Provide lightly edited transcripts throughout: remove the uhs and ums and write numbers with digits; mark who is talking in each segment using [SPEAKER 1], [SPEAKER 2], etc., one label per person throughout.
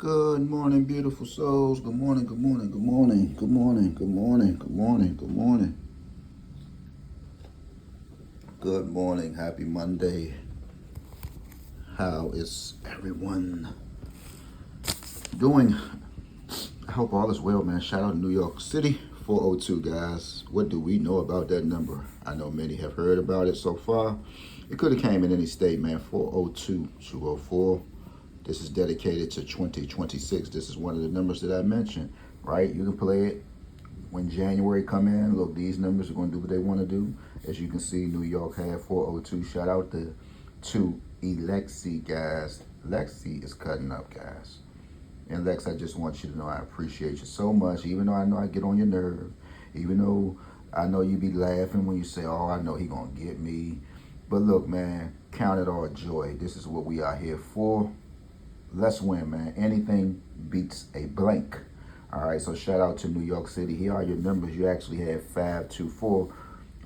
[SPEAKER 1] Good morning, beautiful souls. Good morning, good morning, good morning, good morning, good morning, good morning, good morning. Good morning, happy Monday. How is everyone doing? I hope all is well, man. Shout out to New York City, 402, guys. What do we know about that number? I know many have heard about it so far. It could have came in any state, man. 402, 204. This is dedicated to 2026. This is one of the numbers that I mentioned, right? You can play it when January come in. Look, these numbers are going to do what they want to do. As you can see, New York had 402. Shout out to Lexi, guys. Lexi is cutting up, guys. And Lex, I just want you to know I appreciate you so much, even though I know I get on your nerve, even though I know you be laughing when you say, oh, I know he going to get me. But look, man, count it all joy. This is what we are here for. Let's win, man. Anything beats a blank. All right, so shout out to New York City. Here are your numbers. You actually had 524.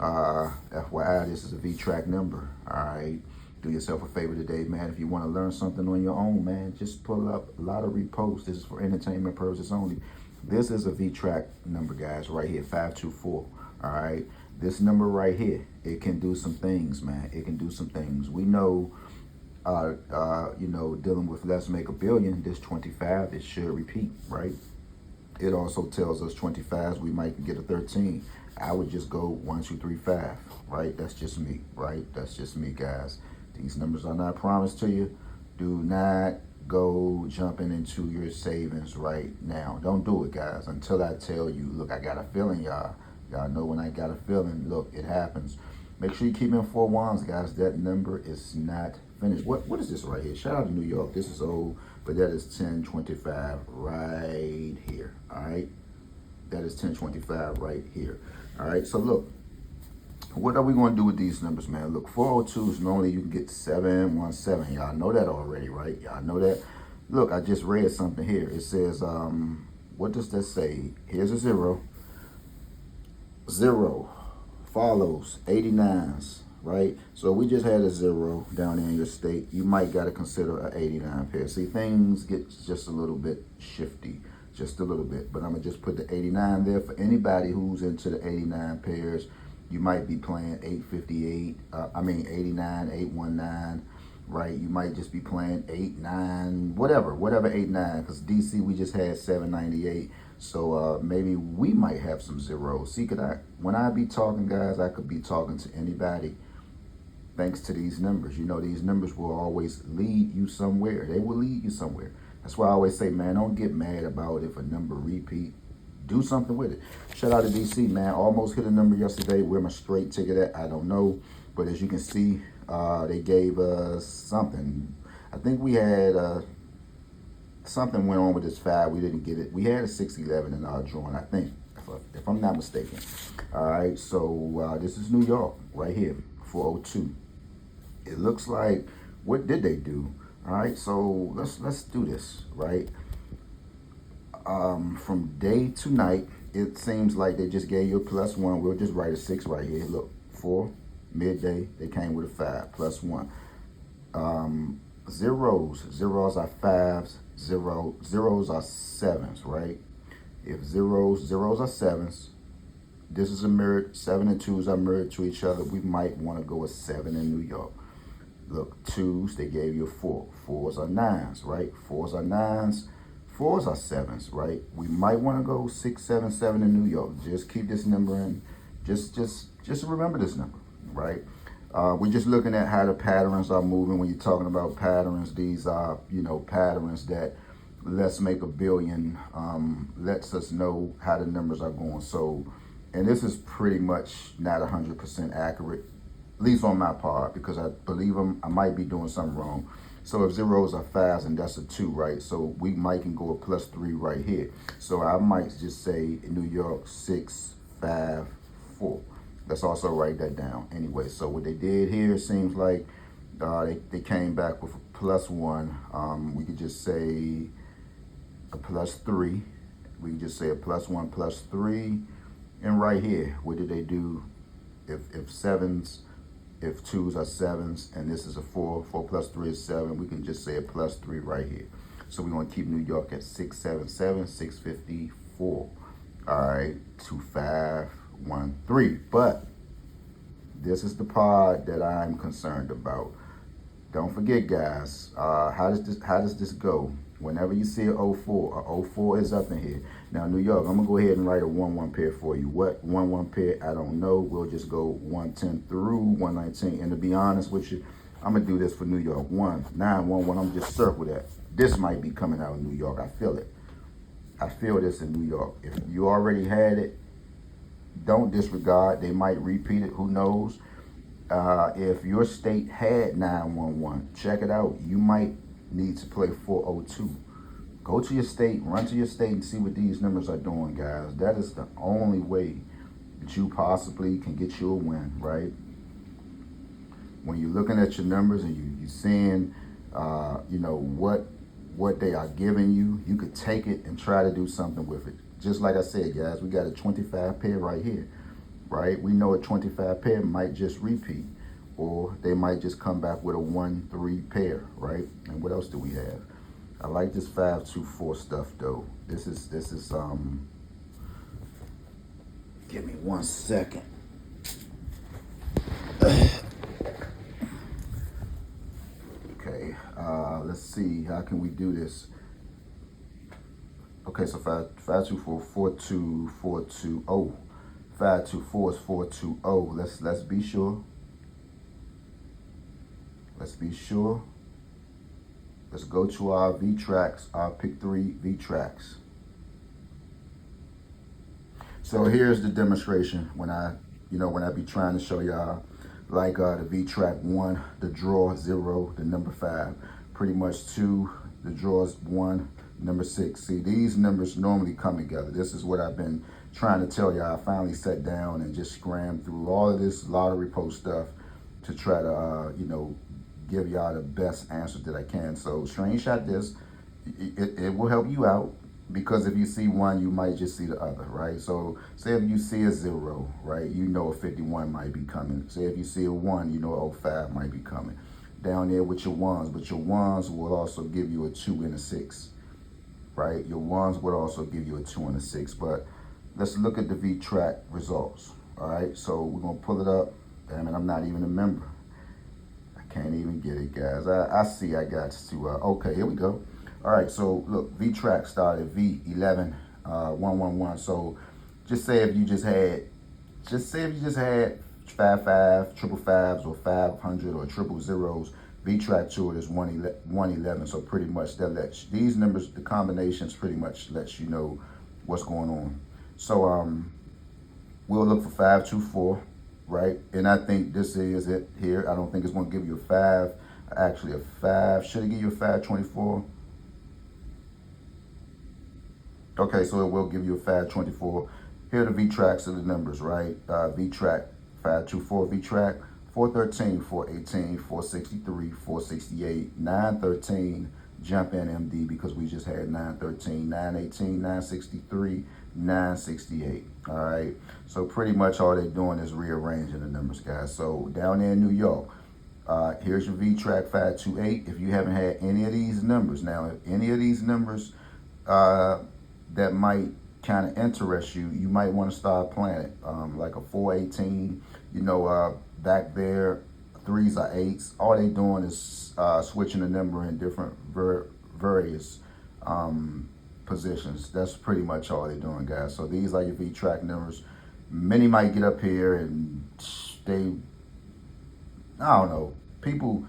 [SPEAKER 1] FYI, this is a V-track number. All right, do yourself a favor today, man. If you want to learn something on your own, man, just pull up lottery post. This is for entertainment purposes only. This is a V-track number, guys, right here, 524. All right, this number right here, it can do some things, man. It can do some things. We know dealing with Let's Make a Billion, this 25, it should repeat, right? It also tells us 25s, we might get a 13. I would just go 1, 2, 3, 5, right? That's just me, right? That's just me, guys. These numbers are not promised to you. Do not go jumping into your savings right now. Don't do it, guys, until I tell you, look, I got a feeling, y'all. Y'all know when I got a feeling, look, it happens. Make sure you keep in 4 ones, guys. That number is not finished. What is this right here? Shout out to New York. This is old, but that is 1025 right here. All right. That is 1025 right here. All right. So look, what are we going to do with these numbers, man? Look, 402s normally you can get 717. Y'all know that already, right? Y'all know that. Look, I just read something here. It says, what does that say? Here's a zero. Zero follows 89s, right? So we just had a zero down there in your state. You might got to consider an 89 pair. See, things get just a little bit shifty, just a little bit. But I'm going to just put the 89 there for anybody who's into the 89 pairs. You might be playing 858, 89, 819, right? You might just be playing 89, whatever 89, because DC we just had 798. So maybe we might have some zeros. See, when I be talking, guys, I could be talking to anybody thanks to these numbers. You know, these numbers will always lead you somewhere. They will lead you somewhere. That's why I always say, man, don't get mad about if a number repeat. Do something with it. Shout out to DC, man. Almost hit a number yesterday. Where my straight ticket at, I don't know. But as you can see, they gave us something. I think we had something went on with this 5. We didn't get it. We had a 611 in our drawing, I think, if I'm not mistaken. All right, so this is New York right here, 402. It looks like, what did they do? All right, so let's do this, right? From day to night, it seems like they just gave you a +1. We'll just write a 6 right here. Look, 4, midday, they came with a 5, +1. Zeros are 5s, zeros are 7s, right? If zeros are 7s, this is a mirrored, 7 and 2s are mirrored to each other. We might want to go with 7 in New York. Look, 2s, they gave you a 4. 4s are 9s, right? 4s are 9s. 4s are 7s, right? We might want to go 6, 7, 7 in New York. Just keep this number in. Just remember this number, right? We're just looking at how the patterns are moving. When you're talking about patterns, these are, patterns that Let's Make a Billion lets us know how the numbers are going. So, and this is pretty much not 100% accurate, at least on my part, because I believe I might be doing something wrong. So if zeros are 5s and that's a 2, right? So we might can go a +3 right here. So I might just say New York 6, 5, 4. Let's also write that down. Anyway, so what they did here seems like they came back with a +1. We could just say a +3. We could just say a +1, +3. And right here, what did they do? If 7s, if 2s are 7s, and this is a 4, 4 + 3 is 7, we can just say a +3 right here. So we're going to keep New York at 677, 654. All right, 2513. But this is the part that I'm concerned about. Don't forget, guys, how does this go? Whenever you see a 04, a 04 is up in here. Now, New York, I'm going to go ahead and write a 1-1 pair for you. What 1-1 pair? I don't know. We'll just go 110 through 119. And to be honest with you, I'm going to do this for New York. 1911, I'm just circle that. This might be coming out of New York. I feel it. I feel this in New York. If you already had it, don't disregard. They might repeat it. Who knows? If your state had 911, check it out. You might need to play 402. Go to your state, run to your state, and see what these numbers are doing, guys. That is the only way that you possibly can get you a win, right? When you're looking at your numbers and you're seeing, what they are giving you, you could take it and try to do something with it. Just like I said, guys, we got a 25 pair right here, right? We know a 25 pair might just repeat, or they might just come back with a 1-3 pair, right? And what else do we have? I like this 5-2-4 stuff though. This is give me 1 second. Okay, let's see, how can we do this? Okay, so 5-2-4, 4-2, 4-2-0. 5-2-4 is 4-2-0. Let's be sure. Let's be sure. Let's go to our V tracks, our pick 3 V tracks. So here's the demonstration when I be trying to show y'all, like the V track 1, the draw 0, the number 5. Pretty much 2, the draws 1, number 6. See, these numbers normally come together. This is what I've been trying to tell y'all. I finally sat down and just scrammed through all of this lottery post stuff to try to, give y'all the best answer that I can. So screenshot this. It will help you out, because if you see one, you might just see the other, right? So say if you see a 0, right, you know a 51 might be coming. Say if you see a 1, you know a 05 might be coming. Down there with your 1s, but your 1s will also give you a 2 and a 6, right? Your 1s would also give you a 2 and a 6. But let's look at the V-Track results, all right? So we're going to pull it up. Damn it, I'm not even a member. I can't even get it, guys. I see I got to, okay, here we go. All right, so look, V-Track started V11, 111. So just say if you just had 55, triple fives, or 500, or triple zeros, V-Track to it is 111. So pretty much that lets these numbers, the combinations pretty much lets you know what's going on. So we'll look for 524, right? And I think this is it here. I don't think it's going to give you a 5. Actually, a 5. Should it give you a 524? Okay, so it will give you a 524. Here are the V-Tracks of the numbers, right? V-Track, 524 V-Track, 413, 418, 463, 468, 913, jump in MD because we just had 913, 918, 963, 968. All right, so pretty much all they're doing is rearranging the numbers, guys. So down there in New York, here's your V-Track 528. If you haven't had any of these numbers, now if any of these numbers that might kind of interest you, you might want to start playing it. Like a 418, back there, 3s or 8s. All they doing is switching the number in different various positions. That's pretty much all they're doing, guys. So these are your V-Track numbers. Many might get up here and I don't know, people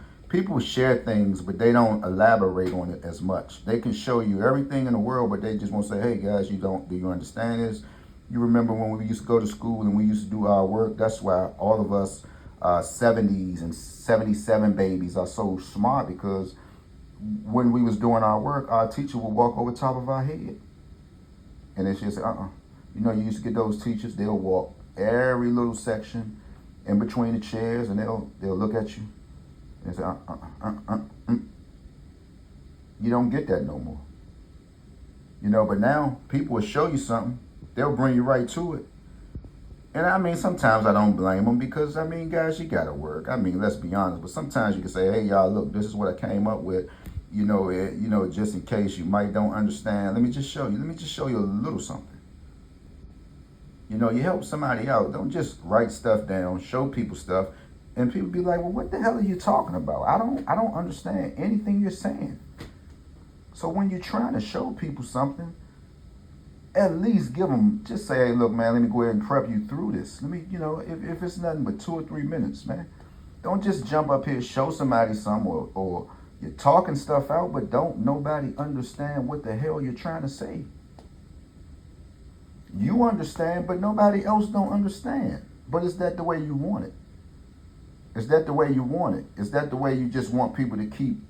[SPEAKER 1] share things, but they don't elaborate on it as much. They can show you everything in the world, but they just won't say, hey guys, do you understand this? You remember when we used to go to school and we used to do our work? That's why all of us 70s and 77 babies are so smart, because when we was doing our work, our teacher would walk over top of our head. And then she'd say, you used to get those teachers, they'll walk every little section in between the chairs, and they'll look at you and say, You don't get that no more. But now people will show you something, they'll bring you right to it. And I mean, sometimes I don't blame them, because guys, you gotta work. Let's be honest, but sometimes you can say, hey y'all, look, this is what I came up with. just in case you might don't understand. Let me just show you. Let me just show you a little something. You help somebody out. Don't just write stuff down, show people stuff, and people be like, "Well, what the hell are you talking about? I don't understand anything you're saying." So when you're trying to show people something, at least give them, just say, "Hey, look, man, let me go ahead and prep you through this. Let me, if it's nothing but 2 or 3 minutes, man, don't just jump up here, show somebody some, or you're talking stuff out, but don't nobody understand what the hell you're trying to say. You understand, but nobody else don't understand. But is that the way you want it? Is that the way you want it? Is that the way you just want people to keep,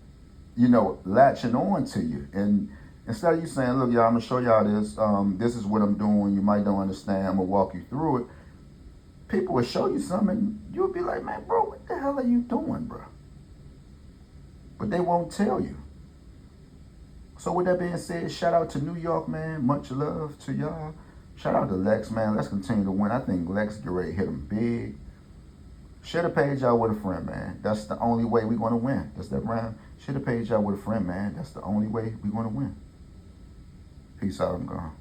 [SPEAKER 1] latching on to you? And instead of you saying, "Look, y'all, I'm gonna show y'all this. This is what I'm doing. You might don't understand. I'm gonna walk you through it." People will show you something, and you'll be like, "Man, bro, what the hell are you doing, bro?" But they won't tell you. So with that being said, shout out to New York, man. Much love to y'all. Shout out to Lex, man. Let's continue to win. I think Lex get ready to hit him big. Share the page out with a friend, man. That's the only way we're going to win. That's that rhyme. Share the page out with a friend, man. That's the only way we're going to win. Peace out. I'm gone.